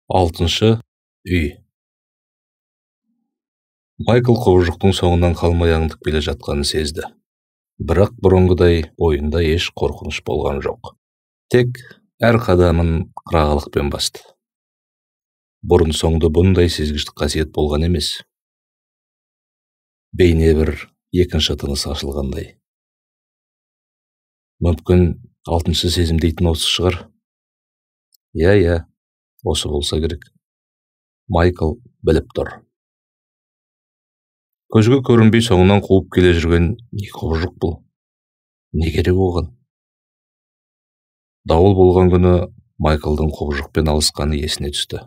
Алтыншы үй. Майкл құбыжықтың соңынан қалмай аңдып келе жатқанын сезді. Бірақ бұрынғыдай бойында еш қорқыныш болған жоқ. Тек әр қадамын қырағылықпен басты. Бұрын соңды бұндай сезгіштік қасиет болған емес. Бейне бір екінші тыныс ашылғандай. Мүмкін алтыншы сезім дейтін осы шығар. Иә, осы болса керек. Майкл біліп тұр. Көзге көрінбей соңынан қуып келе жүрген не құбыжық бұл? Не керек оған? Дауыл болған күні Майклдың құбыжықпен алысқаны есіне түсті.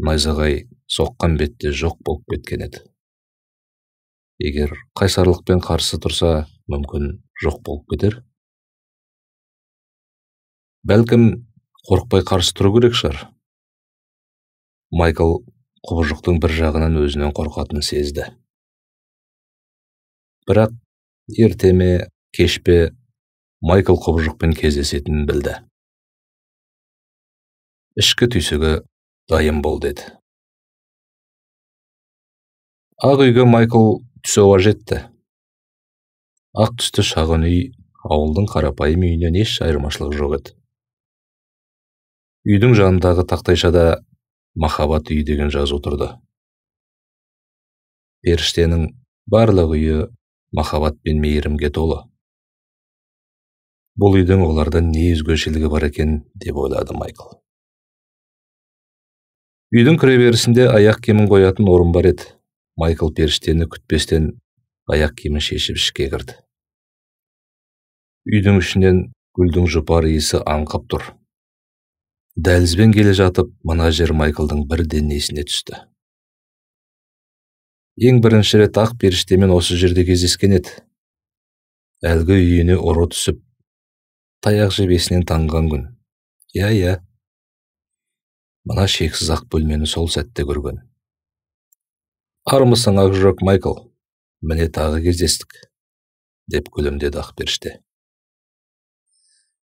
Найзағай соққан бетте жоқ болып кеткен еді. Егер қайсарлықпен қарсы тұрса, мүмкін жоқ болып кетер. Бәлкім қорықпай қарсы тұру керек шығар. Майкл құбыжықтың бір жағынан өзінен қорқатынын сезді. Бірақ ерте ме, кеш пе Майкл құбыжықпен кездесетінін білді. Ішкі түйсігі дайын бол деді. Ақ үйге Майкл түс ауа жетті. Ақ түсті шағын үй ауылдың қарапайым үйінен еш айырмашылығы жоқ еді. Үйдің жанындағы тақтайшада махаббат үйі деген жазу тұрды. Періштенің барлық үйі махаббат пен мейірімге толы. Бұл үйдің олардан не өзгешелігі бар екен деп ойлады Майкл. Үйдің кіреберісінде аяқ киімін қоятын орын бар еді. Майкл періштені күтпестен аяқ киімін шешіп ішке кірді. Үйдің ішінен гүлдің жұпар иісі аңқып тұр. Дәлізбен келе жатып, мына жер Майклдың бірден есіне түсті. Ең бірінші рет ақ періштемен осы жерде кездескен еді. Әлгі үйіне ұры түсіп, таяқ жеп есінен танған күн. Иә. Мына шексіз ақ бөлмені сол сәтте көрген. Армысың ақ жүрек Майкл, міне тағы кездестік, деп күлімдеді ақ періште.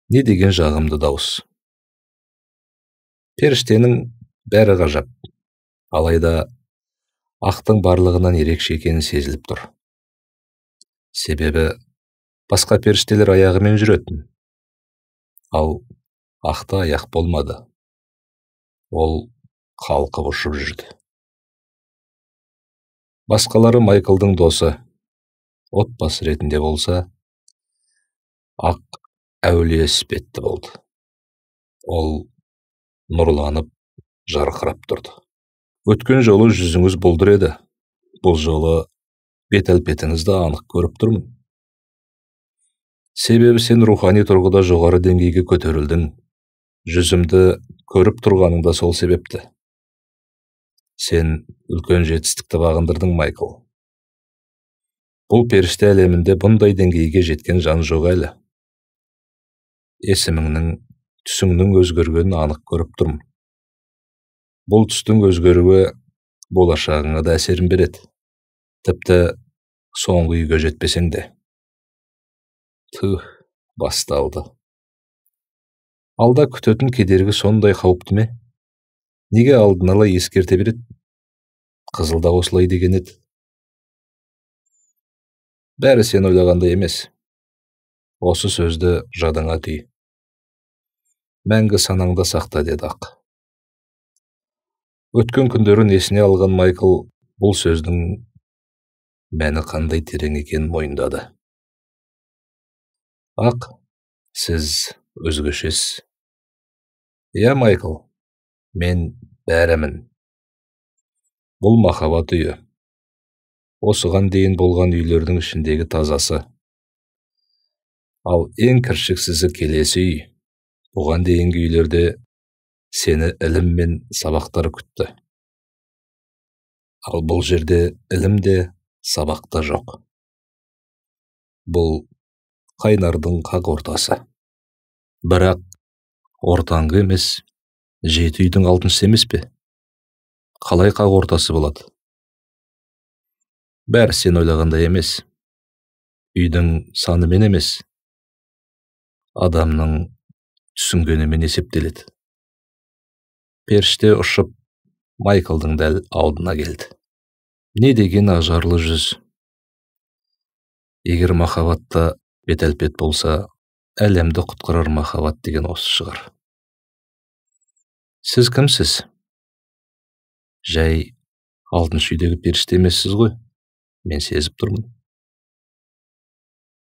Не деген жағымды дауыс. Періштенің бәрі ғажап, алайда ақтың барлығынан ерекше екені сезіліп тұр. Себебі басқа періштелер аяғымен жүретін, ал ақта аяқ болмады. Ол қалқып ұшып жүрді. Басқалары Майклдың досы, отбасы ретінде болса, ақ әулие іспетті болды. Ол нұрланып, жарқырап тұрды. Өткен жолы жүзіңіз бұлдыр еді. Бұл жолы бет-әлпетіңізді анық көріп тұрмын. Себебі сен рухани тұрғыда жоғары деңгейге көтерілдің. Жүзімді көріп тұрғаның да сол себепті. Сен үлкен жетістікті бағындырдың, Майкл. Бұл періште әлемінде бұндай деңгейге жеткен жан жоқ әлі. Есіміңнің, түсіңнің өзгергенін анық көріп тұрмын. Бұл түстің өзгеруі болашағыңа да әсерін береді. Тіпті соңғы үйге жетпесең де. Басталды. Алда күтетін кедергі сондай қауіпті ме? Неге алдын ала ескерте береді? Қызылда осылай деген еді. Бәрі сен ойлағандай емес. Осы сөзді жадыңа түй. Мәңгі санаңда сақта, деді ақ. Өткен күндерін есіне алған Майкл бұл сөздің мәні қандай терең екенін мойындады. Ақ, сіз өзгешесіз. Иә, Майкл, мен бәрімін. Бұл махаббат үйі. Осыған дейін болған үйлердің ішіндегі тазасы. Ал ең кіршіксізі келесі үй. Бұған дейінгі үйлерде сені ілім мен сабақтар күтті. Ал бұл жерде ілім де, сабақ та жоқ. Бұл қайнардың қақ ортасы. Бірақ ортаңғы емес, жеті үйдің алтыншысы емес пе? Қалай қақ ортасы болады? Бәрі сен ойлағандай емес. Үйдің санымен емес, адамның түсінгенімен есептеледі. Періште ұшып Майклдың дәл алдына келді. Не деген ажарлы жүз. Егер махаббатта бет-әлпет болса, әлемді құтқарар махаббат деген осы шығар. Сіз кімсіз? Жай алтыншы үйдегі періште емессіз ғой? Мен сезіп тұрмын.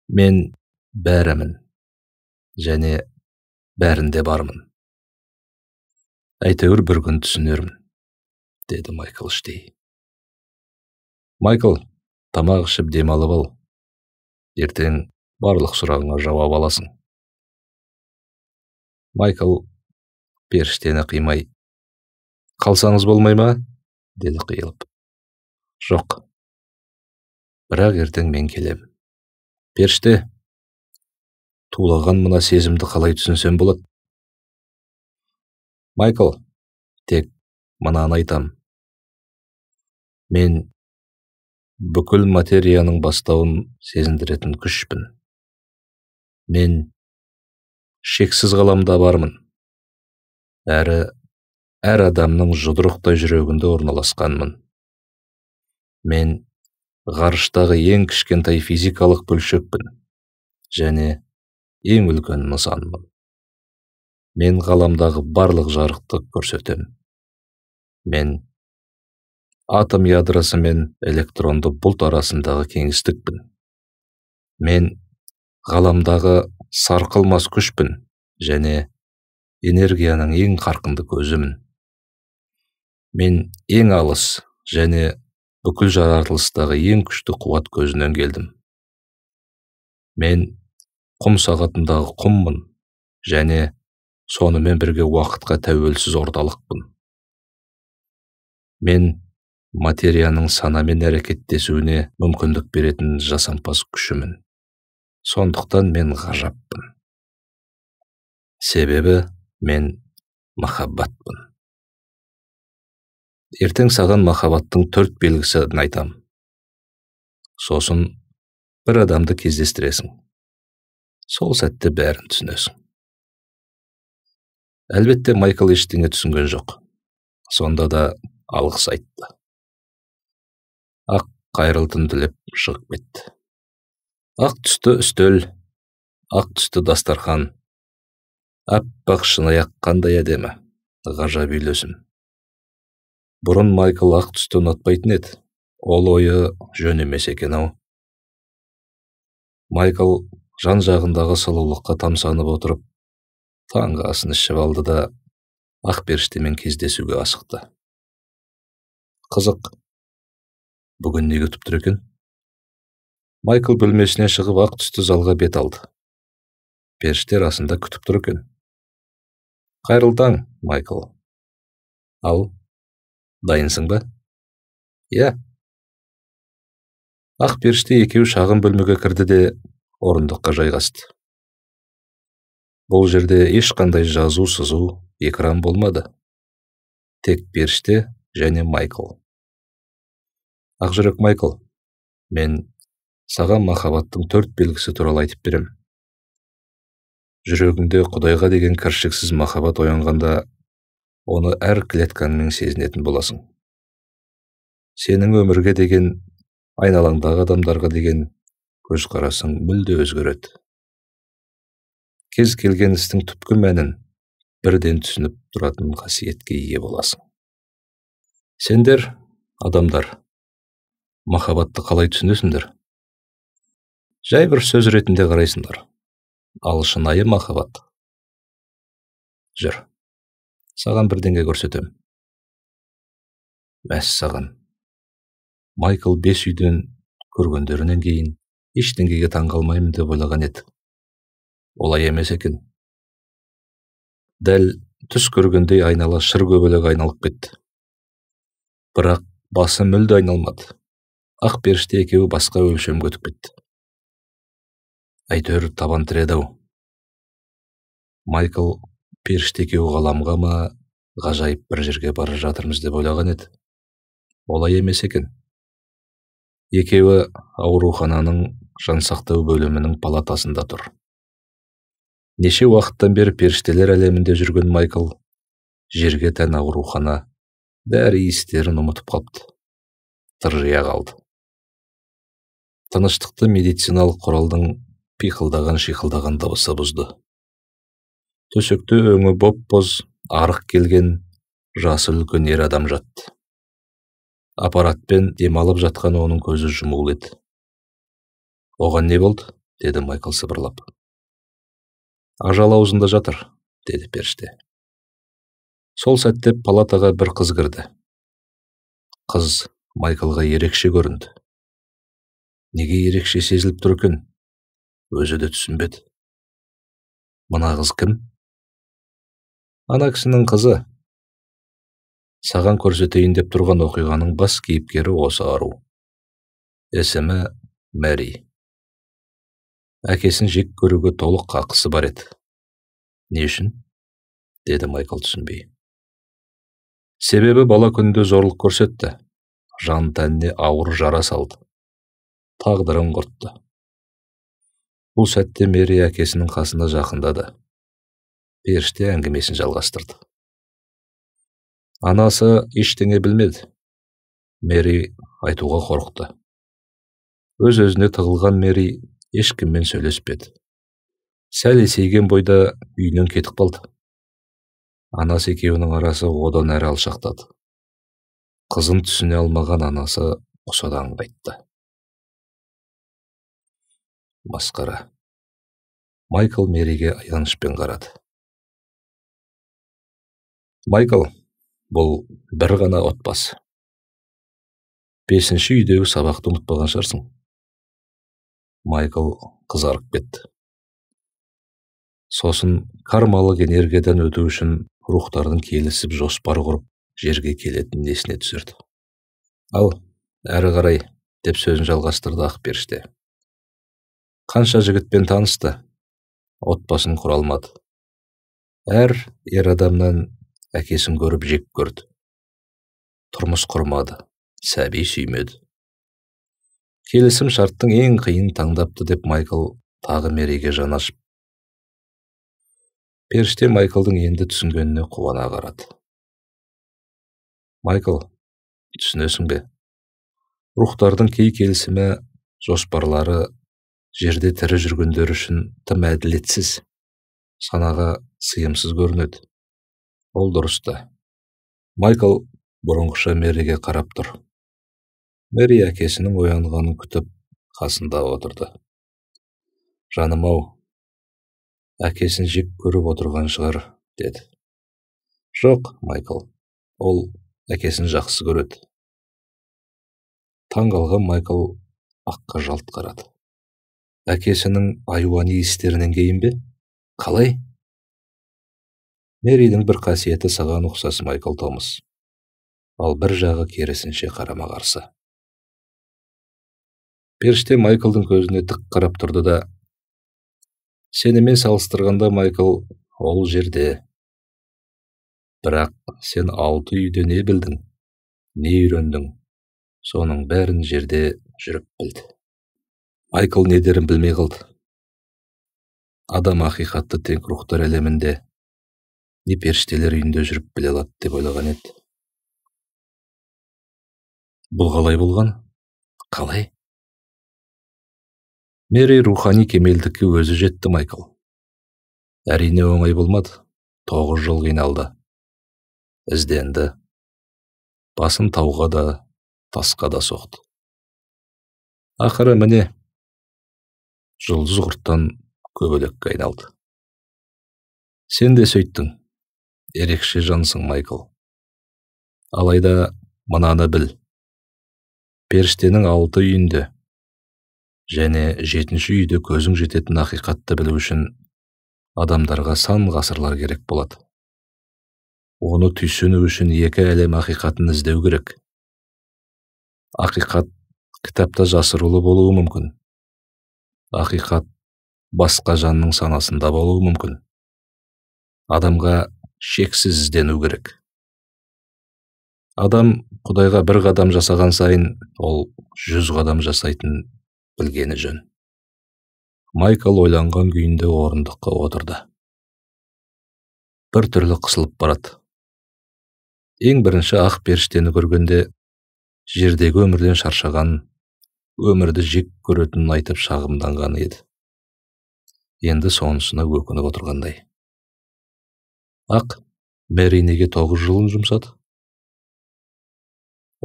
Мен бәрімін, және бәрінде бармын. Әйтеуір бір күн түсінермін, деді Майкл іштей. Майкл, тамақ ішіп демалып ал. Ертең барлық сұрағыңа жауап аласың. Майкл періштені қимай, қалсаңыз болмай ма? Деді қиылып. Жоқ. Бірақ ертең мен келем. Періште, тулаған мына сезімді қалай түсінсем болады? Майкл, тек мынаны айтам. Мен бүкіл материяның бастауын сезіндіретін күшпін. Мен шексіз ғаламда бармын. Әр адамның жұдырықтай жүрегінде орналасқанмын. Мен ғарыштағы ең кішкентай физикалық бөлшекпін, және ең үлкен нысанмын. Мен ғаламдағы барлық жарықты көрсетем. Мен атом ядросы мен электронды бұлт арасындағы кеңістікпін. Мен ғаламдағы сарқылмас күшпін, және энергияның ең қарқынды көзімін. Мен ең алыс, және бүкіл жаратылыстағы ең күшті қуат көзінен келдім. Мен құм сағатындағы құммын, және сонымен бірге уақытқа тәуелсіз орталықпын. Мен материяның санамен әрекеттесуіне мүмкіндік беретін жасампаз күшімін. Сондықтан мен ғажаппын. Себебі мен махаббатпын. Ертең саған махаббаттың 4 белгісін айтам. Сосын бір адамды кездестіресің. Сол сәтте бәрін түсінесің. Әлбетте Майкл ештеңе түсінген жоқ. Сонда да алғыс айтты. Ақ қайрылтын тілеп шығып кетті. Ақ түсті үстел, ақ түсті дастархан, аппақ шынаяқ қандай әдемі, ғажап үйлесім. Бұрын Майкл ақ түсті ұнатпайтын еді. Ол ойы жөн емес екен-ау. Майкл жан-жағындағы сұлулыққа тамсанып отырып, таңғы асын ішіп алды да ақ періштемен кездесуге асықты. Қызық, бүгін не күтіп тұр екен? Майкл бөлмесіне шығып ақ түсті залға бет алды. Періште расында күтіп тұр екен. Қайырлы таң, Майкл. Ал, дайынсың ба? Иә. Ақ періште екеуі шағын бөлмеге кірді де орындыққа жайғасты. Бұл жерде ешқандай жазу, сызу, экран болмады. Тек періште және Майкл. Ақжүрек Майкл, мен саған махаббаттың 4 белгісі туралы айтып берем. Жүрегіңде Құдайға деген кіршіксіз махаббат оянғанда, оны әр клеткаңмен сезінетін боласың. Сенің өмірге деген, айналаңдағы адамдарға деген көзқарасың мүлде өзгереді. Кез келген істің түпкі мәнін бірден түсініп тұратын қасиетке ие боласың. Сендер, адамдар, махаббатты қалай түсінесіңдер? Жай бір сөз ретінде қарайсыңдар. Ал шынайы махаббат. Жүр, саған бірдеңе көрсетем. Мәссаған. Майкл 5 үйден көргендерінен кейін ештеңеге таңғалмаймын деп ойлаған еді. Олай емес екен. Дәл түс көргендей айнала шыр көбелек айналып кетті. Бірақ басы мүлде айналмады. Ақ періште екеуі басқа өлшемге өтіп кетті. Әйтеуір табан тіреді-ау. Майкл періште екеуі ғаламға ма, ғажайып бір жерге бара жатырмыз деп ойлаған еді. Олай емес екен. Екеуі аурухананың жансақтау бөлімінің палатасында тұр. Неше уақыттан бері періштелер әлемінде жүрген Майкл жерге тән аурухана, бәрі иістерін ұмытып қалыпты. Тыржия қалды. Тыныштықты медициналық құралдың пиқылдаған-шиқылдаған дыбысы бұзды. Төсекте өңі боп-боз, арық келген, жасы үлкен ер адам жатты. Аппаратпен демалып жатқан оның көзі жұмулы еді. Оған не болды? Деді Майкл сыбырлап. Ажал аузында жатыр, деді періште. Сол сәтте палатаға бір қыз кірді. Қыз Майклға ерекше көрінді. Неге ерекше сезіліп тұр екен? Өзі де түсінбеді. Мына қыз кім? Ана кісінің қызы. Саған көрсетейін деп тұрған оқиғаның бас кейіпкері осы ару. Есімі Мэри. Әкесін жек көруге толық қақысы бар еді. Не үшін? Деді Майкл түсінбей. Себебі бала күнде зорлық көрсетті. Жан тәніне ауыр жара салды. Тағдырын құртты. Бұл сәтте Мэри әкесінің қасында жақындады. Періште әңгімесін жалғастырды. Анасы ештеңе білмеді. Мэри айтуға қорықты. Өз-өзіне тығылған Мэри ешкіммен сөйлеспеді. Сәл есейген бойда үйінен кетіп қалды. Анасы екеуінің арасы одан әрі алшақтады. Қызын түсіне алмаған анасы құсадан қайтты. Масқара. Майкл Мэриге аянышпен қарады. Майкл, бұл бір ғана отбасы. 5-ші үйдегі сабақты ұмытпаған шығарсың. Майкл қызарып кетті. Сосын кармалық энергиядан өту үшін рухтардың келісіп жоспар құрып жерге келетін есіне түсірді. Ал, әрі қарай, деп сөзін жалғастырды ақ періште. Қанша жігітпен танысты, отбасын құра алмады. Әр ер адамнан әкесін көріп жек көрді. Тұрмыс құрмады, сәби сүймеді. Келісім шарттың ең қиын таңдапты деп Майкл тағы Мэриге жанашып. Періште Майклдың енді түсінгеніне қуана қарады. Майкл, түсінесің бе? Рухтардың кей келісімі, жоспарлары жерде тірі жүргендер үшін тым әділетсіз, санаға сыйымсыз көрінеді. Ол дұрысты. Майкл бұрынғыша Мэриге қарап тұр. Мэри әкесінің оянғанын күтіп қасында отырды. Жаным-ау, әкесін жек көріп отырған шығар, деді. Жоқ, Майкл, ол әкесін жақсы көреді. Таң қалған Майкл аққа жалт қарады. Әкесінің айуани істерінен кейін бе? Қалай? Мэридің бір қасиеті саған ұқсас, Майкл Томас. Ал бір жағы керісінше қарама қарсы. Періште Майклдың көзіне тік қарап тұрды да, сенімен салыстырғанда, Майкл, ол жерде. Бірақ сен 6 үйде не білдің, не үйрендің, соның бәрін жерде жүріп білді. Майкл не дерін білмей қалды. Адам ақиқатты тек рухтар әлемінде, не періштелер үйінде жүріп біле алады деп ойлаған еді. Бұл қалай болған? Қалай? Мэри рухани кемелдікке өзі жетті, Майкл. Әрине оңай болмады. 9 жыл қиналды. Ізденді. Басын тауға да, тасқа да соқты. Ақыры міне, жұлдыз құрттан көбелекке айналды. Сен де сөйттің. Ерекше жансың, Майкл. Алайда мынаны біл. Періштенің 6 үйінде және 7-ші үйде көзің жететін ақиқатты білу үшін адамдарға сан ғасырлар керек болады. Оны түйсіну үшін 2 әлем ақиқатын іздеу керек. Ақиқат кітапта жасырулы болуы мүмкін. Ақиқат басқа жанның санасында болуы мүмкін. Адамға шексіз іздену керек. Адам Құдайға 1 қадам жасаған сайын, ол 100 қадам жасайтын білгені жөн. Майкл ойланған күйінде орындыққа отырды. Бір түрлі қысылып барады. Ең бірінші ақ періштені көргенде жердегі өмірден шаршаған, өмірді жек көретінін айтып шағымданған еді. Енді сонысына өкініп отырғандай. Ақ Мэри неге 9 жылын жұмсады?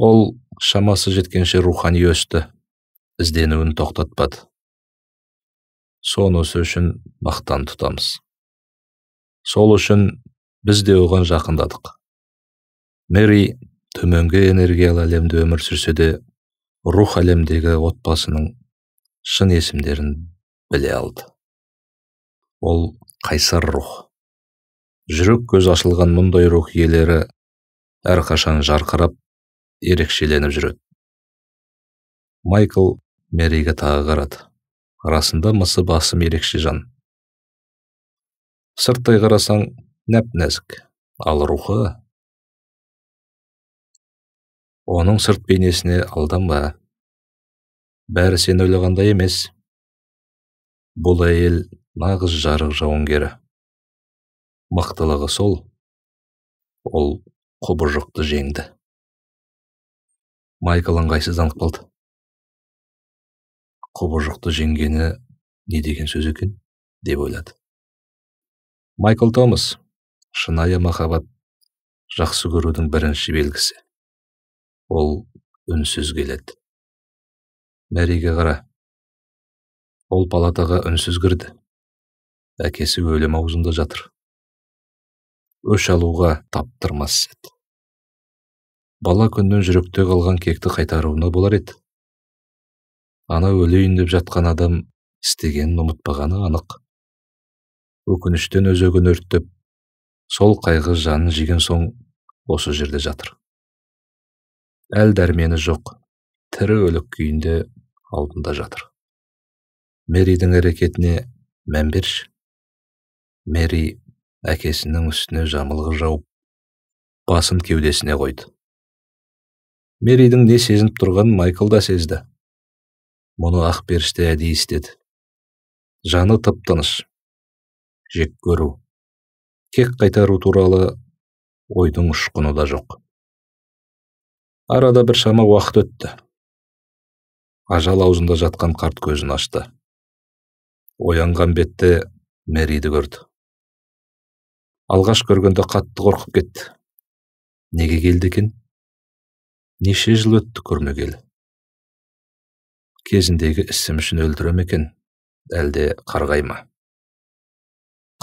Ол шамасы жеткенше рухани өсті, ізденуін тоқтатпады. Сонысы үшін мақтан тұтамыз. Сол үшін біз де оған жақындадық. Мэри төменгі энергиялы әлемде өмір сүрсе де, рух әлемдегі отбасының шын есімдерін біле алды. Ол қайсар рух. Жүрек көз ашылған мұндай рух иелері әрқашан жарқырап, ерекшеленіп жүреді. Майкл Мэриге тағы қарады. Расында мысы басым ерекше жан. Сырттай қарасаң нәп-нәзік, ал рухы... Оның сырт бейнесіне алданба. Бәрі сен ойлағандай емес. Бұл әйел нағыз жарық жауынгері. Мықтылығы сол, ол құбыжықты жеңді. Майкл ыңғайсызданып қалды. Құбыжықты жеңгені не деген сөз екен, деп ойлады. Майкл Томас, шынайы махаббат жақсы көрудің бірінші белгісі. Ол үнсіз келеді. Мэриге қара. Ол палатаға үнсіз кірді. Әкесі өлім аузында жатыр. Өш алуға таптырмас еді. Бала күннен жүректе қалған кекті қайтаруына болар еді. Ана өлейін деп жатқан адам істегенін ұмытпағаны анық. Өкініштен өзегін өрттеп, сол қайғы жанын жеген соң осы жерде жатыр. Әл дәрмені жоқ, тірі өлік күйінде алдында жатыр. Мэридің әрекетіне мән берші. Мэри әкесінің үстіне жамылғы жауып, басын кеудесіне қойды. Мэридің не сезініп тұрғанын Майкл да сезді. Мұны ақ періште әдейі істеді. Жаны тып-тыныш. Жек көру, кек қайтару туралы ойдың ұшқыны да жоқ. Арада бір шама уақыт өтті. Ажал аузында жатқан қарт көзін ашты. Оянған бетте Мэриді көрді. Алғаш көргенде қатты қорқып кетті. Неге келді екен? Неше жыл өтті көрмегелі. Кезіндегі ісім үшін өлтіре ме екен, әлде қарғай ма?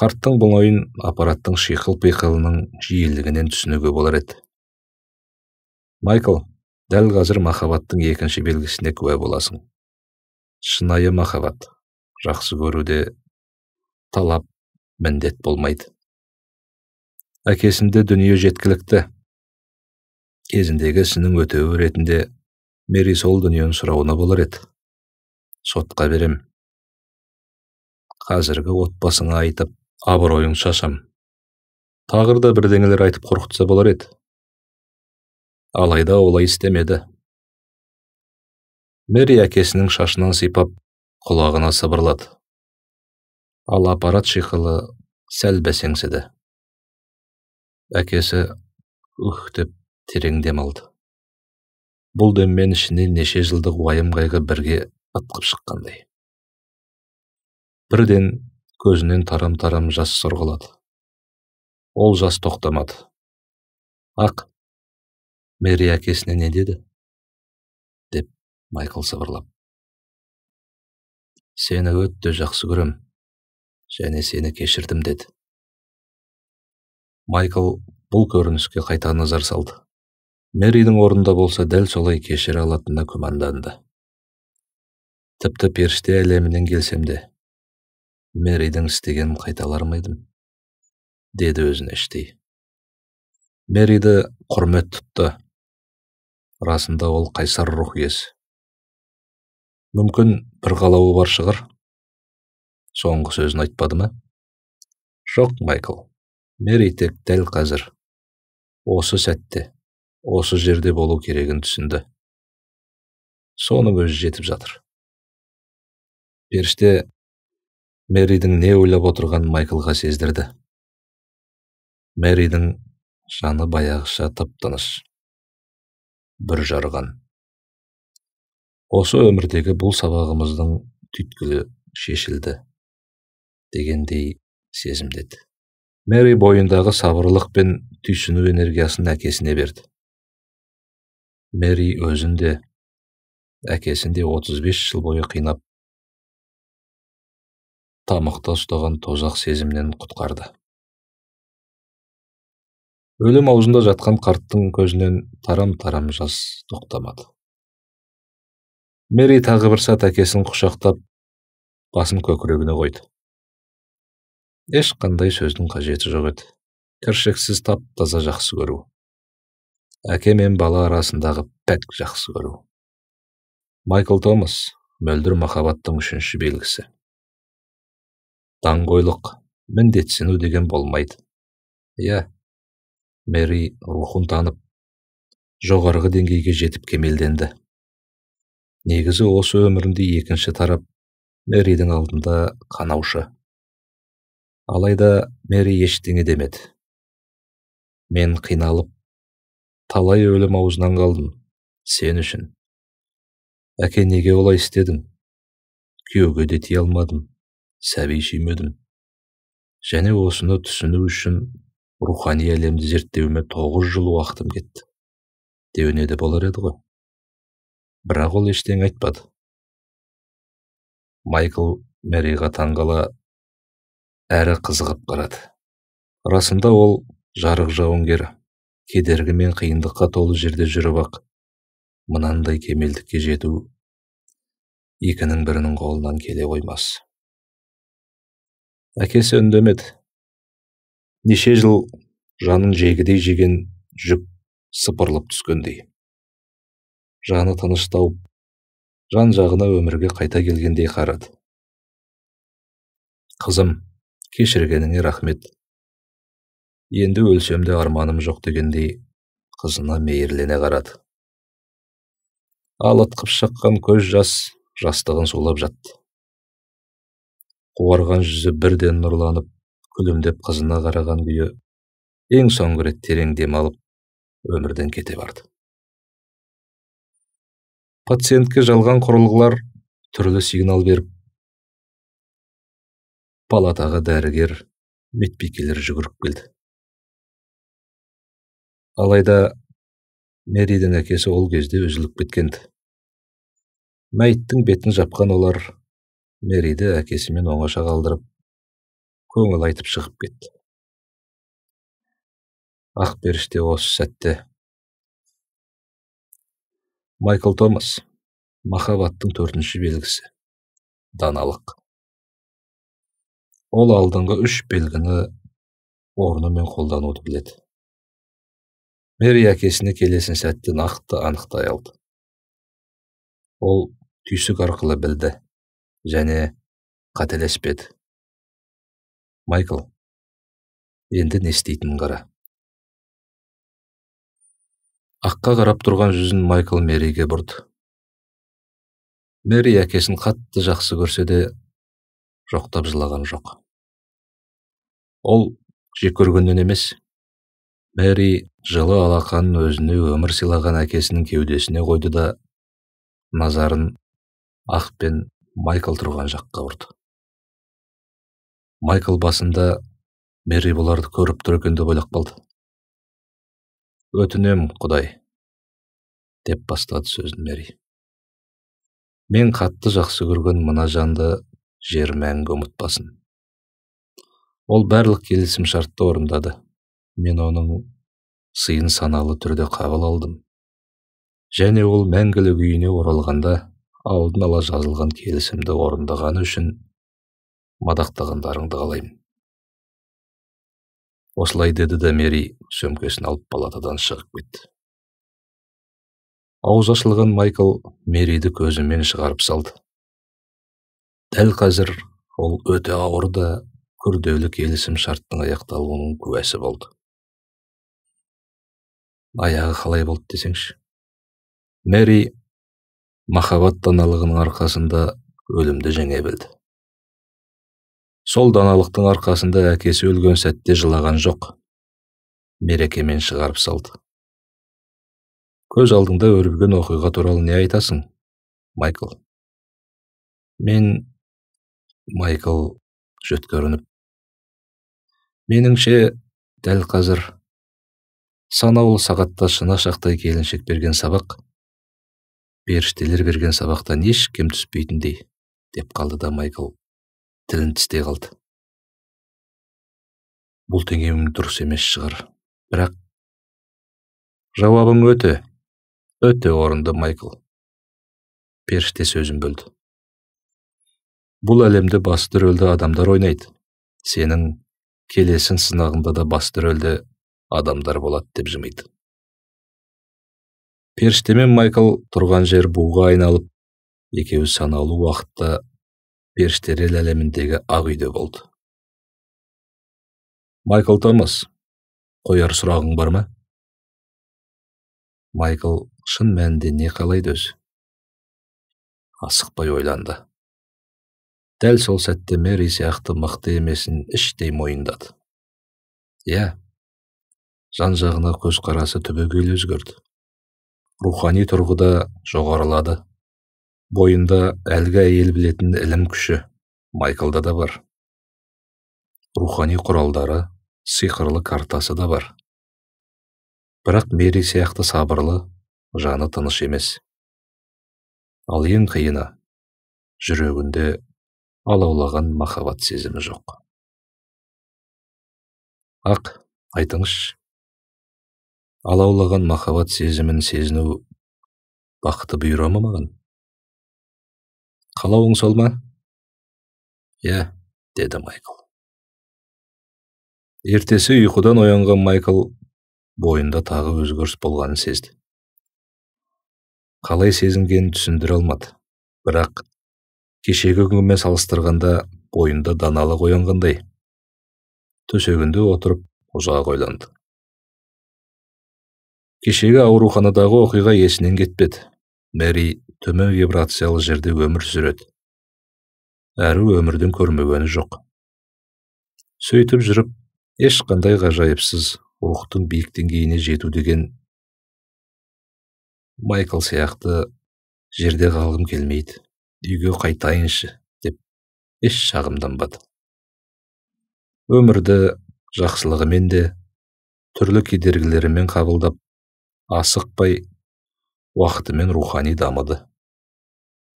Қарттың бұл ойын аппараттың шиқыл-пиқылының жиілігінен түсінуге болар еді. Майкл, дәл қазір махаббаттың екінші белгісіне куә боласың. Шынайы махаббат, жақсы көруде талап, міндет болмайды. Әкесінде дүние жеткілікті. Кезіндегі ісінің өтеуі ретінде Мэри сол дүниені сұрауына болар еді. Сотқа берем. Қазіргі отбасыңа айтып, абыройың шашам. Тағырда бірдеңелер айтып қорқытса болар еді. Алайда олай істемеді. Мэри әкесінің шашынан сипап, құлағына сыбырлады. Ал аппарат шиқылы сәл бәсеңсіді. Әкесі деп терең дем алды. Бұл деммен ішінен неше жылдық уайым қайғы бірге ытқып шыққандай. Бірден көзінен тарам-тарам жас сорғалады. Ол жас тоқтамады. Ақ, Мэри әкесіне не деді? Деп Майкл сыбырлап. Сені өтті жақсы көрем, және сені кешірдім деді. Майкл бұл көрініске қайта назар салды. Мэридің орнында болса дәл солай кешіре алатынына күмәнданды. Тіпті періште әлемінен келсем де, Мэридің істегенін қайталар ма едім? Деді өзіне іштей. Мэриді құрмет тұтты. Расында ол қайсар рух иесі. Мүмкін бір қалауы бар шығар. Соңғы сөзін айтпады ма? Жоқ, Майкл. Мэри тек дәл қазір, осы сәтте, осы жерде болу керегін түсінді. Соның өзі жетіп жатыр. Періште Мэридің не ойлап отырғанын Майклға сездірді. Мэридің жаны баяғыша тып-тыныш, бір жарған. Осы өмірдегі бұл сабағымыздың түйткілі шешілді дегендей сезімдеді. Мэри бойындағы сабырлық пен түйсіну энергиясын әкесіне берді. Мэри өзінде, әкесінде 35 жыл бойы қинап, тамықта ұстаған тозақ сезімнен құтқарды. Өлім аузында жатқан қарттың көзінен тарам-тарам жас тоқтамады. Мэри тағы бір сәт әкесін құшақтап, басын көкірегіне қойды. Ешқандай сөздің қажеті жоқ еді. Кіршіксіз тап-таза жақсы көру. Әке мен бала арасындағы пәк жақсы көру. Майкл Томас мөлдір махаббаттың үшінші белгісі. Даңғойлық, міндетсіну деген болмайды. Иә, Мэри рухын танып, жоғарғы деңгейге жетіп кемелденді. Негізі осы өмірінде екінші тарап Мэридің алдында қанаушы. Алайда Мэри ештеңе демеді. Мен қиналып, талай өлім аузынан қалдым, сен үшін. Әке, неге олай істедің? Күйеуге де тие алмадым, сәби сүймедім. Және осыны түсіну үшін рухани әлемді зерттеуіме 9 жыл уақытым кетті. Деуіне де болар еді ғой. Бірақ ол ештеңе айтпады. Майкл Мэриға таңғала әрі қызығып қарады. Расында ол жарық жауынгер, кедергі мен қиындыққа толы жерде жүріп ақ, мынандай кемелдікке жету екінің бірінің қолынан келе қоймас. Әкесі үндемеді. Неше жыл жанын жегідей жеген жүк сыпырылып түскендей. Жаны тыныш тауып, жан жағына өмірге қайта келгендей қарады. Қызым, кешіргеніңе рахмет. Енді өлсем де арманым жоқ дегендей қызына мейірлене қарады. Алатқып шыққан көз жастығын сулап жатты. Қуарған жүзі бірден нұрланып, күлімдеп қызына қараған күйі ең соңғы рет терең дем алып, өмірден кете барды. Пациентке жалған құрылғылар түрлі сигнал беріп, палатаға дәрігер, медбикелер жүгіріп келді. Алайда Мэридің әкесі ол кезде үзіліп кеткенді. Мәйіттің бетін жапқан олар Мэриді әкесімен оңаша қалдырып, көңіл айтып шығып кетті. Ақ періште осы сәтте. Майкл Томас, махаббаттың 4-ші белгісі. Даналық. Ол алдыңғы 3 белгіні орнымен қолдануды біледі. Мэри әкесіне келесін сәтте нақты анықтай алды. Ол түйсік арқылы білді, және қателеспеді. Майкл, енді не істейтінін қара. Аққа қарап тұрған жүзін Майкл Мэриге бұрды. Мэри әкесін қатты жақсы көрсе де, жоқтап жылаған жоқ. Ол жек көргеннен емес, Мэри жылы алақанын өзіне өмір сыйлаған әкесінің кеудесіне қойды да, назарын Ақ пен Майкл тұрған жаққа бұрды. Майкл басында Мэри бұларды көріп тұр екен деп ойлап қалды. Өтінем, Құдай, деп бастады сөзін Мэри. Мен қатты жақсы көрген мына жанды жер мәңгі ұмытпасын. Ол барлық келісім шартты орындады. Мен оның сыйын саналы түрде қабыл алдым. Және ол мәңгілік үйіне оралғанда алдын ала жазылған келісімді орындағаны үшін мадақтағандарыңды қалаймын. Осылай деді де Мэри сөмкесін алып палатадан шығып кетті. Ауыз ашылған Майкл Мэриді көзімен шығарып салды. Дәл қазір ол өте ауыр да күрделі келісім шарттың аяқталуының куәсі болды. Аяғы қалай болды десеңші? Мэри махаббат даналығының арқасында өлімді жеңе білді. Сол даналықтың арқасында әкесі өлген сәтте жылаған жоқ. мерекемен шығарып салды. Көз алдыңда өрбіген оқиға туралы не айтасың, Майкл? Майкл жөткірініп. Меніңше, дәл қазір санаулы сағатта шынашақтай келіншек берген сабақ, періштелер берген сабақтан еш кем түспейтіндей, деп қалды да Майкл тілін тістей қалды. Бұл теңеуің дұрыс емес шығар, бірақ жауабың өте орынды, Майкл. Періште сөзін бөлді. Бұл әлемде басты рөлді адамдар ойнайды. Сенің келесің сынағында да басты рөлді адамдар болады, деп жымиды. Періштемен Майкл тұрған жер буға айналып, екеуі санаулы уақытта періштелер әлеміндегі ақ үйде болды. Майкл Томас, қояр сұрағың бар ма? Майкл шын мәнінде не қалайды өзі? Асықпай ойланды. Дәл сол сәтте Мэри сияқты мықты емесін іштей мойындады. Жан-жағына көзқарасы түбегейлі өзгерді. Рухани тұрғыда жоғарылады. Бойында әлгі әйел білетін ілім күші Майклда да бар. Рухани құралдары, сиқырлы картасы да бар. Бірақ Мэри сияқты сабырлы, жаны тыныш емес. Ал ең қиыны, жүрегінде алаулаған махаббат сезімі жоқ. Айтыңызшы, алаулаған махаббат сезімін сезіну бақыты бұйыра ма маған? Қалауың сол ма? Деді Майкл. Ертесі ұйқыдан оянған Майкл бойында тағы өзгеріс болғанын сезді. Қалай сезінгенін түсіндіре алмады, бірақ кешегі күнмен салыстырғанда бойында даналық оянғандай. Төсегінде отырып ұзақ ойланды. Кешегі ауруханадағы оқиға есінен кетпеді. Мэри төмен вибрациялы жерде өмір сүреді. Әрі өмірдің көрмегені жоқ. Сөйтіп жүріп, ешқандай ғажайыпсыз рухтың биік деңгейіне жету деген Майкл сияқты жерде қалғым келмейді, үйге қайтайыншы, деп еш шағымданбады. Өмірді жақсылығымен де, түрлі кедергілерімен қабылдап, асықпай, уақытымен рухани дамыды.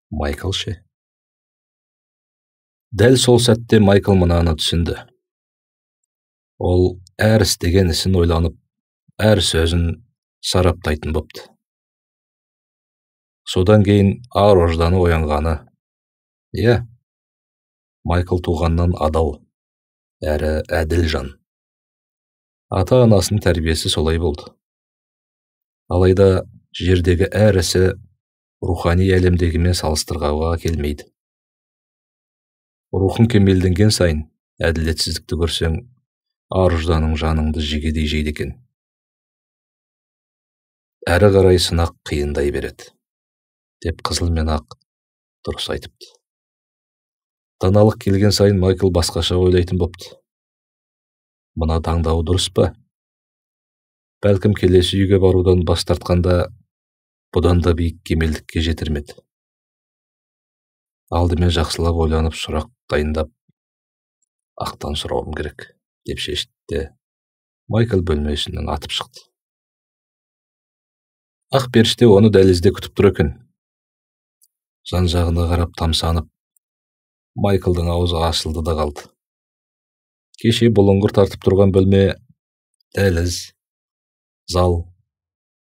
Майкл ше? Дәл сол сәтте Майкл мынаны түсінді. Ол әр істеген ісін ойланып, әр сөзін сараптайтын бопты. Содан кейін ар ожданы оянғаны. Майкл туғаннан адал, әрі әділ жан. Ата-анасының тәрбиесі солай болды. Алайда жердегі әр ісі рухани әлемдегімен салыстырғауға келмейді. Рухың кемелденген сайын, әділетсіздікті көрсең, ар ожданың жаныңды жегедей жейді екен. Әрі қарай сынақ қиындай береді, деп қызыл мен ақ дұрыс айтыпты. Даналық келген сайын Майкл басқаша ойлайтын бопты. Мына таңдауы дұрыс па? Бәлкім келесі үйге барудан бас тартқанда бұдан да биік кемелдікке жетірмеді. Алдымен жақсылап ойланып сұрақ дайындап, ақтан сұрауым керек, деп шешті. Майкл бөлмесінен атып шықты. Ақ періште оны дәлізде күтіп тұр екен. Жан-жағына қарап тамсанып, Майклдың аузы ашылды да қалды. Кеше бұлыңғыр тартып тұрған бөлме, дәліз, зал,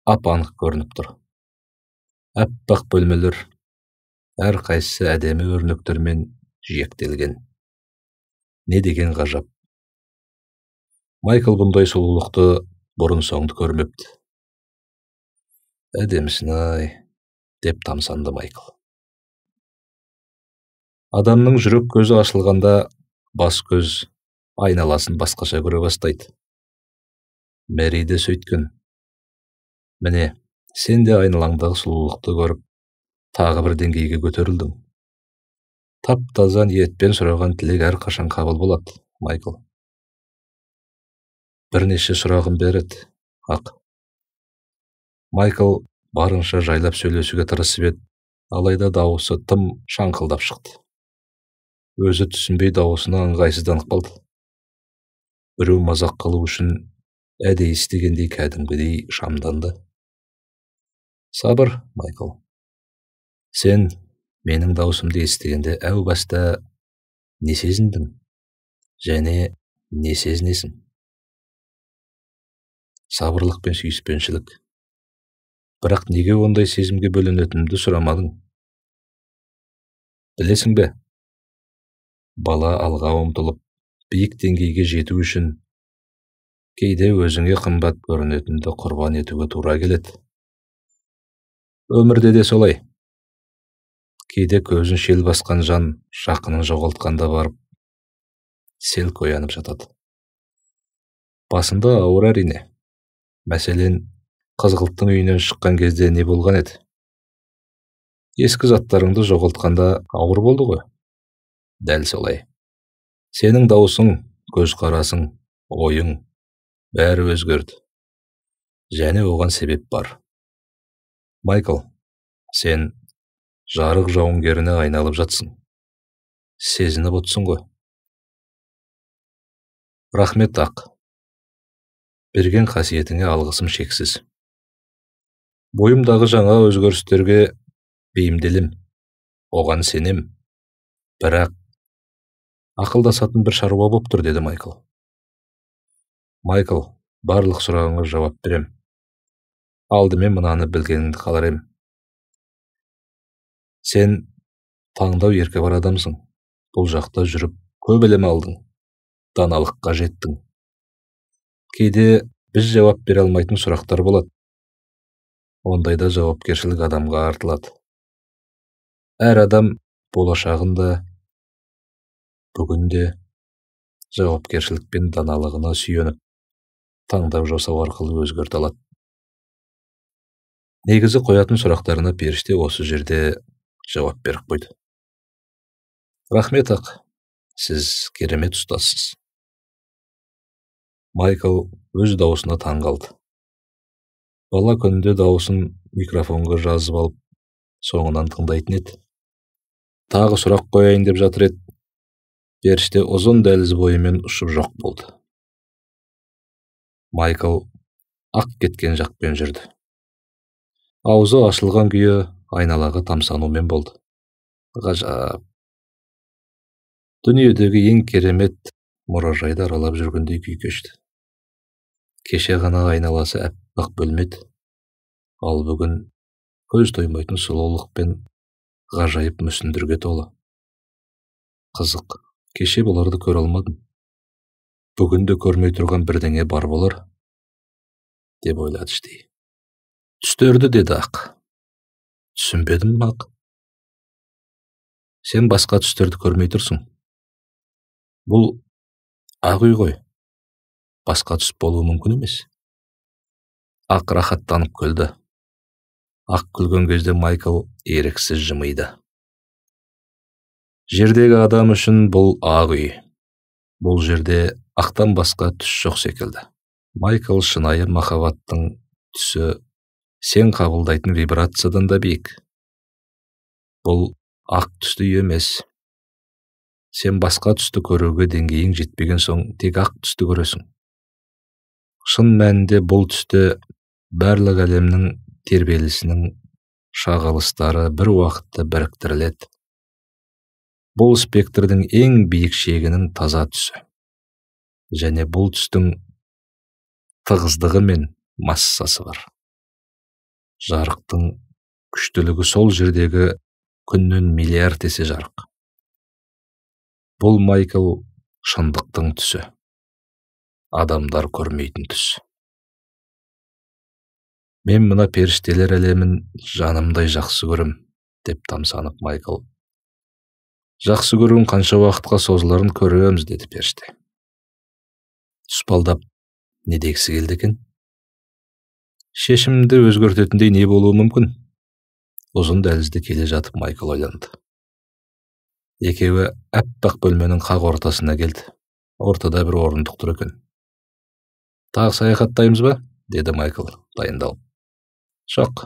ап-анық көрініп тұр. Аппақ бөлмелер, әр қайсысы әдемі өрнектермен жиектелген. Не деген ғажап. Майкл бұндай сұлулықты бұрын соңды көрмепті. Әдемісін-ай, деп тамсанды Майкл. Адамның жүрек көзі ашылғанда бас көз айналасын басқаша көре бастайды. Мэри де сөйткен. Міне, сен де айналаңдағы сұлулықты көріп, тағы бір деңгейге көтерілдің. Тап-таза ниетпен сұраған тілек әрқашан қабыл болады, Майкл. Бірнеше сұрағым бар еді, Ақ. Майкл барынша жайлап сөйлесуге тырысып еді, алайда дауысы тым шаңқылдап шықты. Өзі түсінбей дауысына ыңғайсызданып қалды. Біреу мазақ қылу үшін әдейі істегендей кәдімгідей шамданды. Сабыр, Майкл. Сен менің даусымды естігенде әу баста не сезіндің? Және не сезінесің? Сабырлық пен сүйіспеншілік. Бірақ неге ондай сезімге бөленетінімді сұрамадың? Білесің бе? Бала алға ұмтылып, биік деңгейге жету үшін кейде өзіңе қымбат көрінетінді құрбан етуге тура келеді. Өмірде де солай. Кейде көзін шел басқан жан жақынын жоғалтқанда барып, селк оянып жатады. Басында ауыр әрине. Мәселен, қызғылттың үйінен шыққан кезде не болған еді? Ескі заттарыңды жоғалтқанда ауыр болды ғой. Дәл солай. Сенің даусың, көзқарасың, ойың бәрі өзгерді. Және оған себеп бар. Майкл, сен жарық жауынгеріне айналып жатсың. Сезініп отырсың ғой. Рахмет, Ақ. Берген қасиетіңе алғысым шексіз. Бойымдағы жаңа өзгерістерге бейімделем, оған сенем. Бірақ ақылдасатын бір шаруа боп тұр, деді Майкл. Майкл, барлық сұрағыңа жауап берем. Алдымен мынаны білгеніңді қалар ем. Сен таңдау еркі бар адамсың. Бұл жақта жүріп көп білім алдың. Даналыққа жеттің. Кейде біз жауап бере алмайтын сұрақтар болады. Ондайда жауапкершілік адамға артылады. Әр адам болашағында, бүгінде жауапкершілік пен даналығына сүйеніп, таңдау жасау арқылы өзгерте алады. Негізі қоятын сұрақтарына періште осы жерде жауап беріп қойды. Рахмет, Ақ. Сіз керемет ұстазсыз. Майкл өз даусына таң қалды. Бала күнде дауысын микрофонға жазып алып, соңынан тыңдайтын еді. Тағы сұрақ қояйын деп жатыр еді. Періште ұзын дәліз бойымен ұшып жоқ болды. Майкл ақ кеткен жақпен жүрді. Аузы ашылған күйі айналаға тамсанумен болды. Ғажап. Дүниедегі ең керемет мұражайды аралап жүргендей күй кешті. Кеше ғана айналасы әппақ бөлмеді, ал бүгін көз тоймайтын сұлулық пен ғажайып мүсіндерге толы. Қызық, кеше бұларды көре алмадым. Бүгін де көрмей тұрған бірдеңе бар болар, деп ойлады іштей. Түстерді, деді Ақ. Түсінбедім, Ақ. Сен басқа түстерді көрмей тұрсың. Бұл ақ үй ғой. Басқа түс болуы мүмкін емес. Ақ рахаттанып күлді. Ақ күлген кезде Майкл еріксіз жымиды. Жердегі адам үшін бұл ақ үй. Бұл жерде ақтан басқа түс жоқ секілді. Майкл шынайы махаббаттың түсі сен қабылдайтын вибрациядан да биік. Бұл ақ түсті емес. Сен басқа түсті көруге деңгейің жетпеген соң тек ақ түсті көресің. Шын мәнінде бұл түсті барлық әлемнің тербелісінің шағылыстары бір уақытта біріктіріледі. Бұл спектрдің ең биік шегінің таза түсі. Және бұл түстің тығыздығы мен массасы бар. Жарықтың күштілігі сол жердегі күннен миллиард есе жарық. Бұл Майкл шындықтың түсі. Адамдар көрмейтін түс. Мен мына періштелер әлемін жанымдай жақсы көрім, деп тамсанып Майкл. Жақсы көруің қанша уақытқа созыларын көреміз, деді періште. Тұспалдап, не дегісі келді екен? Шешімді өзгертетіндей не болуы мүмкін? Ұзын дәлізде келе жатып Майкл ойланды. Екеуі әппақ бөлменің қақ ортасына келді. Ортада бір орындық тұр екен. Тағы саяхаттаймыз ба? Деді Майкл дайындалып. Жоқ,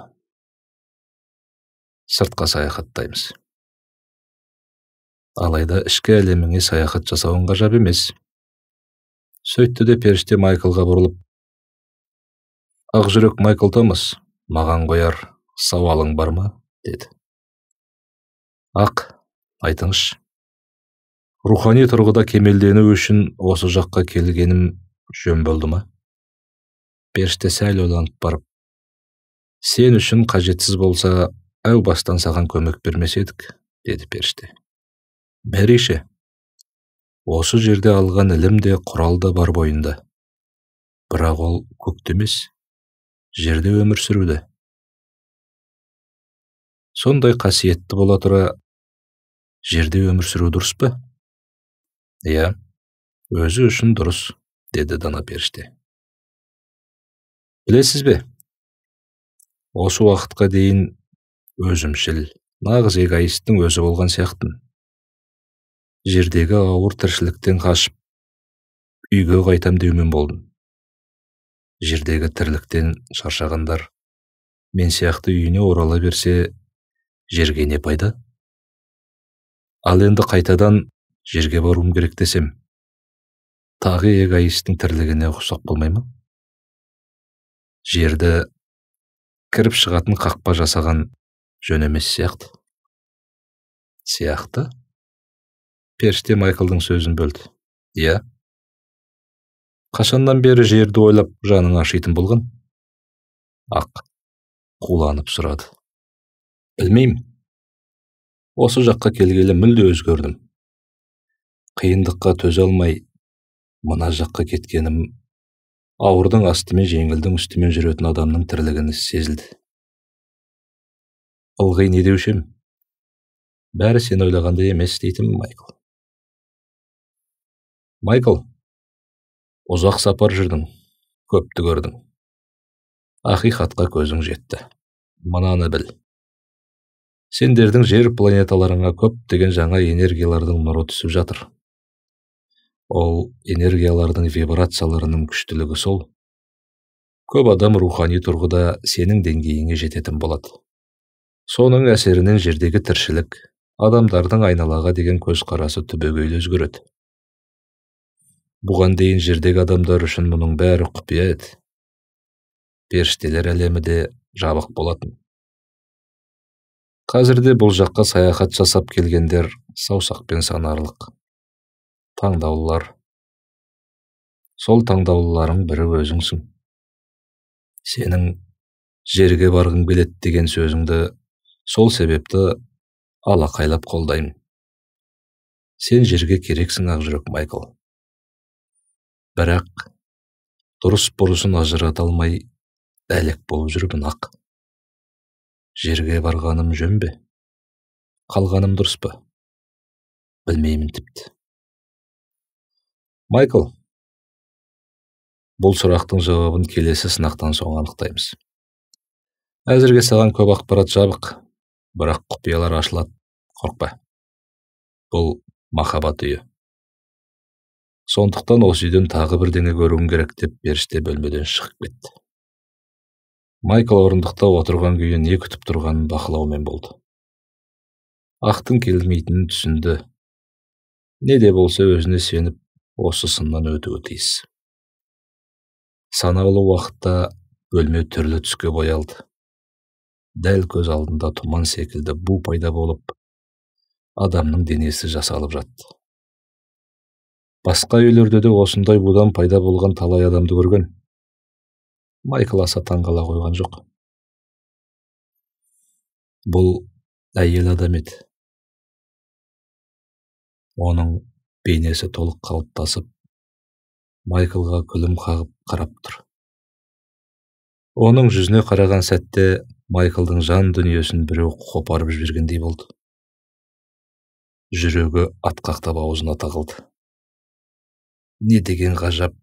сыртқа саяхаттаймыз. Алайда ішкі әлеміңе саяхат жасауың ғажап емес. Сөйтті де періште Майклға бұрылып, Ақжүрек Майкл Томас, маған қояр сауалың бар ма? Деді. Ақ, айтыңызшы. Рухани тұрғыда кемелдену үшін осы жаққа келгенім жөн болды ма? Періште сәл ойланып барып, сен үшін қажетсіз болса, әу бастан саған көмек бермес едік, деді періште. Бәрейше, осы жерде алған ілім де құрал да бар бойында. Бірақ ол көкте емес, жерде өмір сүруді. Сондай қасиетті бола тұра, жерде өмір сүру дұрыс па? Иә, өзі үшін дұрыс, деді дана періште. Білесіз бе? Осы уақытқа дейін өзімшіл, нағыз эгоисттің өзі болған сияқтымын. Жердегі ауыр тіршіліктен қашып, үйге қайтам деумен болдым. Жердегі тірліктен шаршағандар мен сияқты үйіне орала берсе, жерге не пайда? Ал енді қайтадан жерге баруым керек десем, тағы эгоисттің тірлігіне ұқсап болмай ма? Жерді кіріп шығатын қақпа жасаған жөн емес сияқты. Сияқты? Періште Майклдың сөзін бөлді. Иә. Қашаннан бері жерді ойлап жаның ашитын болған? Ақ қуланып сұрады. Білмеймін. Осы жаққа келгелі мүлде өзгердім. Қиындыққа төзе алмай, мына жаққа кеткенім ауырдың астымен жеңілдің үстімен жүретін адамның тірлігіні сезілді. Ылғи не деушем? Бәрі сен ойлағандай емес дейтін Майкл. Майкл, ұзақ сапар жүрдің, көпті көрдің. Ақиқатқа көзің жетті. Мынаны біл. Сендердің жер планеталарыңа көптеген жаңа энергиялардың нұры түсіп жатыр. Ол энергиялардың вибрацияларының күштілігі сол. Көп адам рухани тұрғыда сенің деңгейіңе жететін болады. Соның әсерінен жердегі тіршілік, адамдардың айналаға деген көзқарасы түбегейлі өзгереді. Бұған дейін жердегі адамдар үшін мұның бәрі құпия еді. Періштелер әлемі де жабық болатын. Қазірде бұл жаққа саяхат жасап келгендер саусақпен санарлық. Таңдаулылар. Сол таңдаулыларың бірі өзіңсің. Сенің жерге барғың келеді деген сөзіңді сол себепті алақайлап қолдаймын. Сен жерге керексің, Ақжүрек Майкл. Бірақ дұрыс бұрысын ажырата алмай әлек болып жүрмін. Ақ. Жерге барғаным жөн бе? Қалғаным дұрыс па? Білмеймін тіпті. Майкл, бұл сұрақтың жауабын келесі сынақтан соң анықтаймыз. Әзірге саған көп ақпарат жабық, бірақ құпиялар ашылады, қорықпа. Бұл махаббат үйі. Сондықтан осы үйден тағы бірдеңе көруің керек деп періште бөлмеден шығып кетті. Майкл орындықта отырған күйі не күтіп тұрғанын бақылаумен болды. Ақтың келмейтінін түсінді. Не де болса өзіне сеніп, осы сыннан өтуі тиіс. Санаулы уақытта бөлме түрлі түске боялды. Дәл көз алдында тұман секілді бу пайда болып, адамның денесі жасалып жатты. Басқа үйлерде де осындай будан пайда болған талай адамды көрген. Майкл аса таңғала қойған жоқ. Бұл әйел адам еді. Оның бейнесі толық қалыптасып, Майклға күлім қағып қарап тұр. Оның жүзіне қараған сәтте Майклдың жан дүниесін біреу қопарып жібергендей болды. Жүрегі атқақтап аузына тығылды. Не деген ғажап,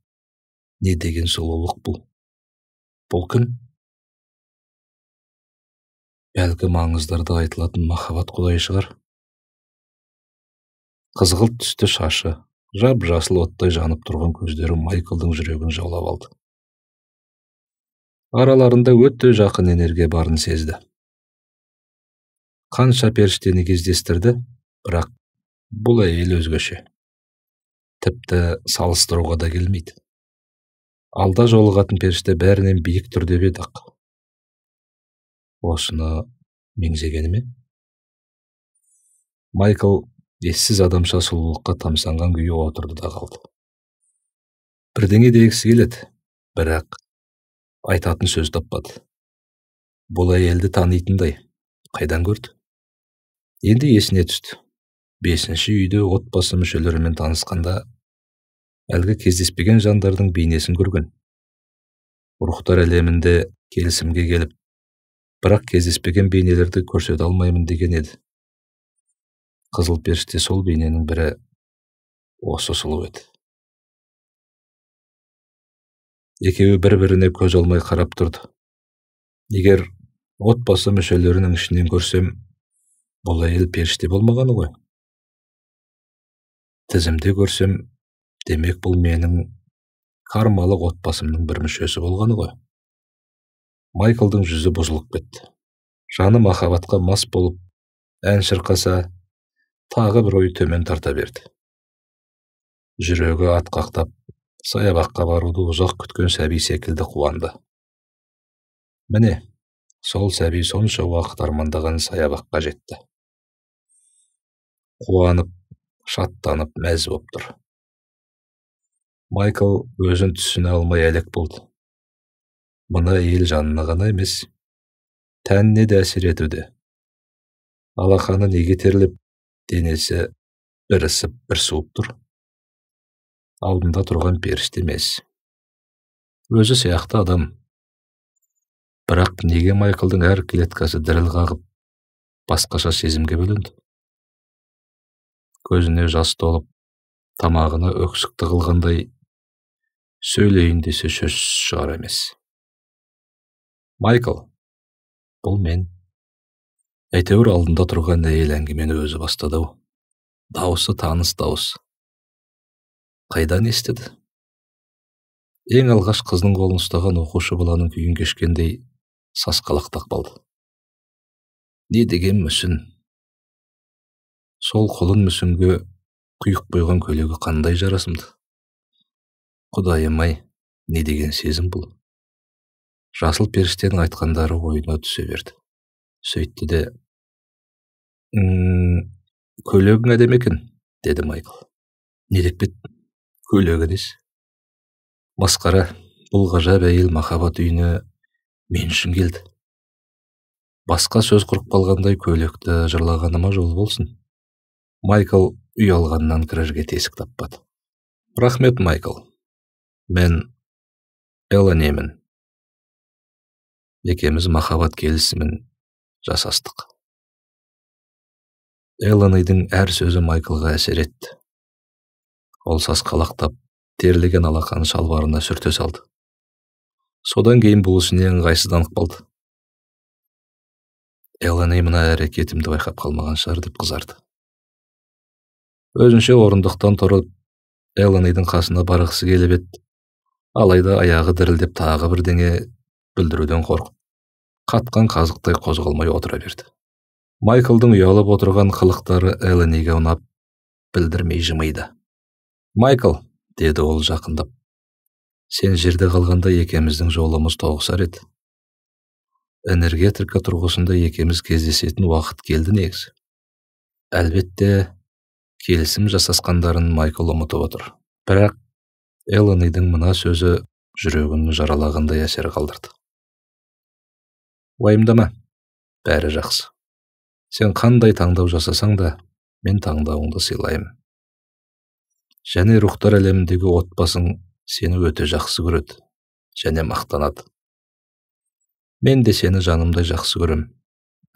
не деген сұлулық бұл. Бұл кім? Бәлкім аңыздарда айтылатын махаббат құдайы шығар. Қызғылт түсті шашы, жап-жасыл оттай жанып тұрған көздері Майклдың жүрегін жаулап алды. Араларында өте жақын энергия барын сезді. Қанша періштені кездестірді, бірақ бұл әйел өзгеше. Тіпті салыстыруға да келмейді. Алда жолығатын періште бәрінен биік тұр деп еді ақ. Осыны меңзегені ме? Майкл ессіз адамша сұлулыққа тамсанған күйі отырды да қалды. Бірдеңе дегісі келеді, бірақ айтатын сөз таппады. Бұл әйелді танитындай, қайдан көрді? Енді есіне түсті. 5-ші үйде отбасы мүшелерімен танысқанда әлгі кездеспеген жандардың бейнесін көрген. Рухтар әлемінде келісімге келіп, бірақ кездеспеген бейнелерді көрсете алмаймын деген еді. Қызыл періште сол бейненің бірі осы сұлу еді. Екеуі бір-біріне көз алмай қарап тұрды. Егер отбасы мүшелерінің ішінен көрсем, бұл әйел періште болмағаны ғой. Тізімде көрсем, демек бұл менің кармалық отбасымның бір мүшесі болғаны ғой. Майклдың жүзі бұзылып кетті. Жаны махаббатқа мас болып, ән шырқаса, тағы бір ой төмен тарта берді. Жүрегі атқақтап, саябаққа баруды ұзақ күткен сәби секілді қуанды. Міне, сол сәби сонша уақыт армандаған саябаққа жетті. Қуанып, шаттанып, мәз боп тұр. Майкл өзін түсіне алмай әлек болды. Мына әйел жанына ғана емес, тәніне де әсер етуде. Алақаны неге терлеп, денесі бір ысып, бір суып тұр. Алдында тұрған періште емес. Өзі сияқты адам. Бірақ неге Майклдың әр клеткасы діріл қағып, басқаша сезімге бөленді? Көзіне жас толып, тамағына өксік тығылғандай, сөйлейін десе сөз шығар емес. Майкл, бұл мен. Әйтеуір алдында тұрған әйел әңгімені өзі бастады. Дауысы таныс дауыс. Қайдан естіді? Ең алғаш қыздың қолын ұстаған оқушы баланың күйін кешкендей сасқалақтап қалды. Не деген мүсін? Сол құлын мүсінге құйық қойған көйлегі қандай жарасымды? Құдайым-ай, не деген сезім бұл? Жасыл періштенің айтқандары ойына түсе берді. Сөйтті де, көйлегің әдемі екен, деді Майкл. Не деп кет? Көйлегі десе? Масқара, бұл ғажап әйел махаббат үйіне мен үшін келді. Басқа сөз құрып қалғандай көйлекті жырлағаныма жол болсын. Майкл ұялғаннан кірерге тесік таппады. Рахмет, Майкл. Мен Элланимін. Екеміз махаббат келісімін жасастық. Элланидің әр сөзі Майклға әсер етті. Ол сасқалақтап, терлеген алақаны шалбарына сүрте салды. Содан кейін бұл ісіне ыңғайсызданып қалды. Эллани мына әрекетімді байқап қалмаған шығар деп қызарды. Өзінше орындықтан тұрып, Элланидің қасына барғысы келіп еді. Алайда аяғы дірілдеп тағы бірдеңе бүлдіруден қорқып, қатқан қазықтай қозғалмай отыра берді. Майклдың ұялып отырған қылықтары Элланиге ұнап, білдірмей жымиды. Майкл, деді ол жақындап, сен жерде қалғанда екеміздің жолымыз тоғысар еді. Энергетика тұрғысында екеміз кездесетін уақыт келді негізі. Әлбетте, келісім жасасқандарын Майкл ұмытып отыр. Бірақ Элланидің мына сөзі жүрегін жаралағандай әсер қалдырды. Уайымдама, бәрі жақсы. Сен қандай таңдау жасасаң да, мен таңдауыңды сыйлаймын. Және рухтар әлеміндегі отбасың сені өте жақсы көреді, және мақтанады. Мен де сені жанымдай жақсы көрем,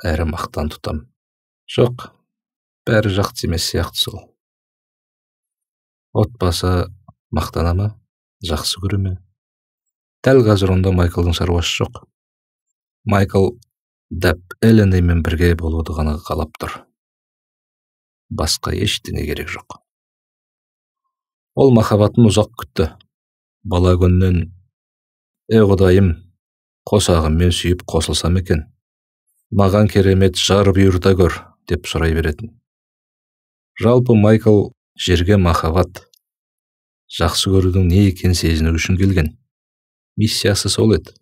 әрі мақтан тұтам. Жоқ, бәрі жақсы емес сияқты сол. Отбасы мақтана ма, жақсы көре ме? Дәл қазір онда Майклдың шаруасы жоқ. Майкл дәп Элланимен бірге болуды ғана қалап тұр. Басқа ештеңе керек жоқ. Ол махаббатын ұзақ күтті. Бала күннен, Құдайым, қосағыммен сүйіп қосылсам екен, маған керемет жар бұйырта көр, деп сұрай беретін. Жалпы Майкл жерге махаббат, жақсы көрудің не екенін сезіну үшін келген. Миссиясы сол еді.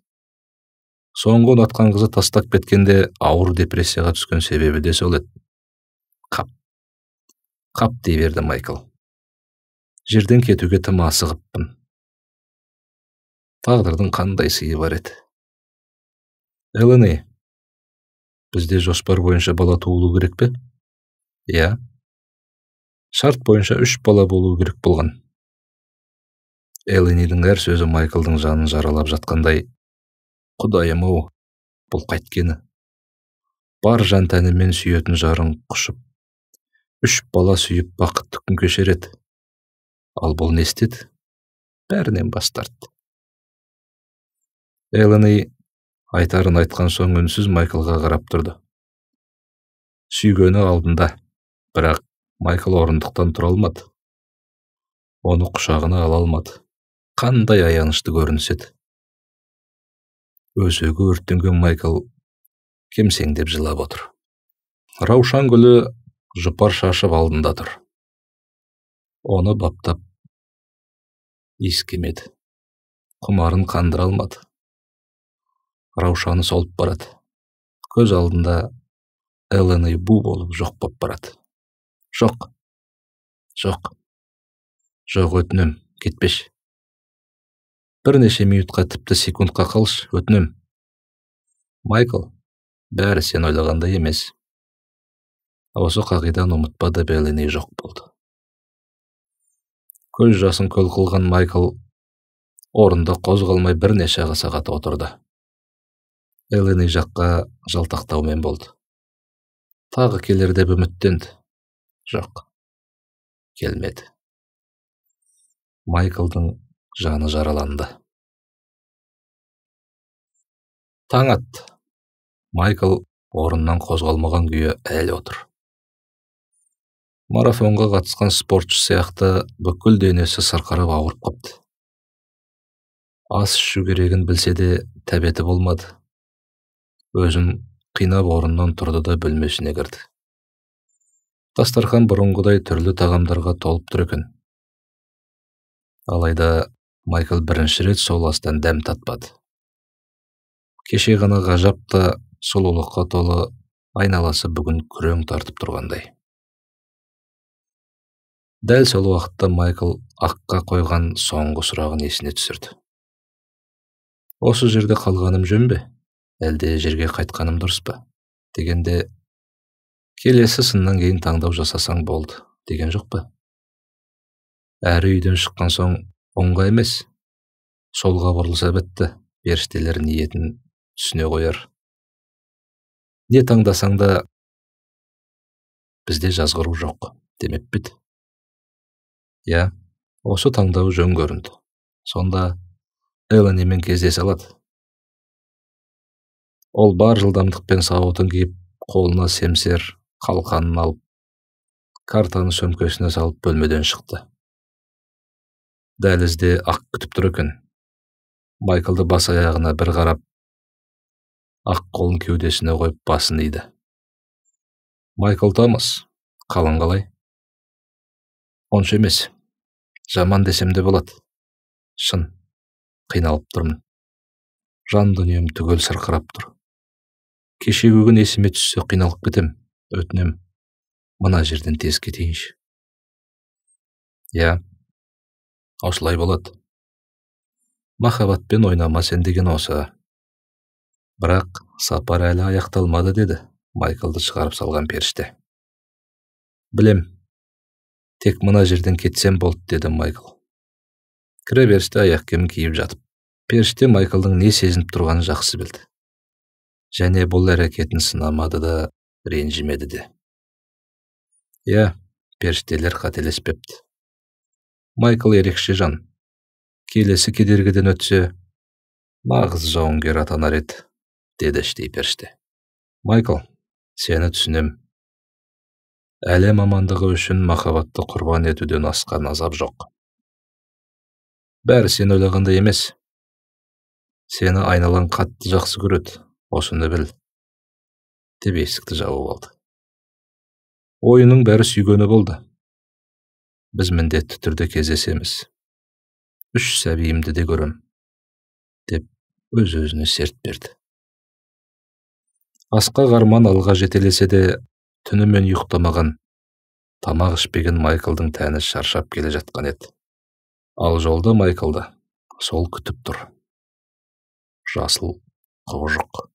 Соңғы ұнатқан қызы тастап кеткенде ауыр депрессияға түскен себебі де сол еді. Қап дей берді Майкл. Жерден кетуге тым асығыппын. Тағдырдың қандай сыйы бар еді. Эллени, бізде жоспар бойынша бала туылу керек пе? Иә. Шарт бойынша 3 бала болу керек болған. Элленидің әр сөзі Майклдың жанын жаралап жатқандай. Құдайым-ау, бұл қайткені. Бар жан тәнімен сүйетін жарың құшып, 3 бала сүйіп бақытты күн кешереді. Ал бұл не істеді? Бәрінен бас тартты. Эллени айтарын айтқан соң үнсіз Майклға қарап тұрды. Сүйгені алдында, бірақ Майкл орындықтан тұра алмады. Оны құшағына ала алмады. Қандай аянышты көрініс еді. Өзегі өрттенген Майкл кемсеңдеп жылап отыр. Раушан гүлі жұпар шашып алдында тұр. Оны баптап иіскемеді. Құмарын қандыра алмады. Раушаны солып барады. Көз алдында Эллени бу болып жоқ боп барады. Жоқ, өтінем, кетпеш. Бірнеше минутқа, тіпті секундқа қалшы, өтінем. Майкл, бәрі сен ойлағандай емес. Осы қағидан ұмытпа деп Эллени жоқ болды. Көз жасын көл қылған Майкл орында қозғалмай бірнеше сағат отырды. Эллени жаққа жалтақтаумен болды. Тағы келер деп үміттенді. Жоқ, келмеді. Майклдың жаны жараланды. Таң атты. Майкл орнынан қозғалмаған күйі әлі отыр. Марафонға қатысқан спортшы сияқты бүкіл денесі сырқырап ауырып қапты. Ас ішу керегін білсе де тәбеті болмады. Өзін қинап орнынан тұрды да бөлмесіне кірді. Дастархан бұрынғыдай түрлі тағамдарға толып тұр екен. Алайда Майкл бірінші рет сол астан дәм татпады. Кеше ғана ғажап та сұлулыққа толы айналасы бүгін күрең тартып тұрғандай. Дәл сол уақытта Майкл аққа қойған соңғы сұрағын есіне түсірді. Осы жерде қалғаным жөн бе? Әлде жерге қайтқаным дұрыс па? Дегенде, келесі сыннан кейін таңдау жасасаң болды, деген жоқ па? Әрі үйден шыққан соң оңға емес, солға бұрылса бітті, періштелер ниетін түсіне қояр. Не таңдасаң да бізде жазғыру жоқ, демеп бет. Я, осы таңдау жөн көрінді. Сонда Элленимен кездесе алады. Ол бар жылдамдықпен сауытын киіп, қолына семсер, қалқанын алып, картаны сөмкесіне салып бөлмеден шықты. Дәлізде ақ күтіп тұр екен. Майклды бас аяғына бір қарап, ақ қолын кеудесіне қойып басын иді. Майкл Томас, қалың қалай? Онша емес, жаман десем де болады. Шын, қиналып тұрмын. Жан дүнием түгел сырқырап тұр. Кешегі күн есіме түссе қиналып кетем. Өтінем, мына жерден тез кетейінші. Я, осылай болады. Махаббатпен ойнама сен деген осы. Бірақ сапар әлі аяқталмады, деді Майклды шығарып салған періште. Білем, тек мына жерден кетсем болды, деді Майкл. Кіреберісте аяқ киімін киіп жатып. Періште Майклдың не сезініп тұрғанын жақсы білді. Және бұл әрекетін сынамады да, ренжімеді де. Я, періштелер қателеспепті. Майкл ерекше жан. Келесі кедергіден өтсе, нағыз жауынгер атанар еді, деді іштей періште. Майкл, сені түсінем. Әлем амандығы үшін махаббатты құрбан етуден асқан азап жоқ. Бәрі сен ойлағандай емес. Сені айналаң қатты жақсы көреді, осыны біл, деп есікті жауып алды. Ойының бәрі сүйгені болды. Біз міндетті түрде кездесеміз. 3 сәбиімді де көрем, деп өз-өзіне серт берді. Асқақ арман алға жетелесе де, түнімен ұйықтамаған, тамақ ішпеген Майклдың тәні шаршап келе жатқан еді. Ал жолда Майклды сол күтіп тұр. Жасыл құбыжық.